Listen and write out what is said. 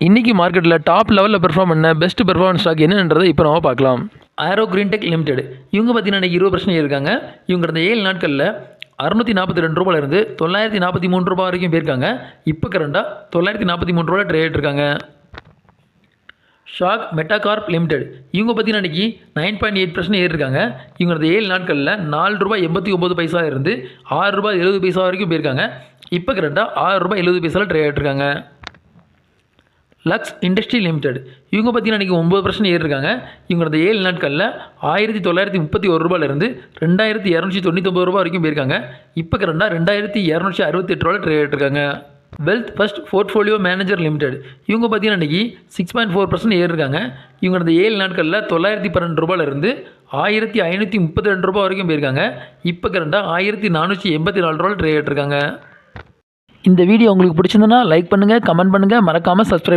இன்றைக்கி மார்க்கெட்டில் டாப் லெவலில் பெர்ஃபார்ம் பண்ண பெஸ்ட் பெர்ஃபார்மன்ஸ் ஸ்டாக் என்னன்றதை இப்போ நம்ம பார்க்கலாம். ஆரோ கிரீன் டெக் லிமிடெட் இவங்க பார்த்தீங்கன்னா 20% இருக்காங்க. இவங்க கடந்த 7 நாட்களில் 642 ரூபாயிலிருந்து 943 ரூபா வரைக்கும் போயிருக்காங்க. இப்போ கரண்டாக 943 ரூபா ட்ரேட் இருக்காங்க. ஷாக் மெட்டாகார்ப் லிமிடெட் இவங்க பார்த்தீங்கன்னா இன்றைக்கி 9.8% ஏறிருக்காங்க. இவங்க கடந்த 7 நாட்களில் 4 ரூபாய் 89 பைசா இருந்து 6 ரூபாய் 70 பைசா வரைக்கும் போயிருக்காங்க. இப்போ கரண்டாக 6 ரூபாய் 70 பைசாவில் ட்ரேட் இருக்காங்க. லக்ஸ் இண்டஸ்ட்ரி லிமிடெட் இவங்க பார்த்தீங்கன்னா இன்றைக்கி 9% ஏறிருக்காங்க. இவங்க கடந்த 7 நாட்களில் 1931 ரூபாயிலிருந்து 2299 ரூபா வரைக்கும் போயிருக்காங்க. இப்போ கரண்டாக 2268 ரூபாயில் ட்ரேட் இருக்காங்க. Wealth first portfolio manager limited இவங்க பார்த்தீங்கன்னா இன்றைக்கி 6.4% ஏறிருக்காங்க. இவங்க கடந்த 7 நாட்களில் 912 ரூபாயிலிருந்து 1532 ரூபா வரைக்கும் போயிருக்காங்க. இப்போ கரண்டாக 1484 ரூபாயில் ட்ரேட் இருக்காங்க. இந்த வீடியோ உங்களுக்கு பிடிச்சிருந்தனா லைக் பண்ணுங்கள், கமெண்ட் பண்ணுங்கள், மறக்காமல் சப்ஸ்கிரைப்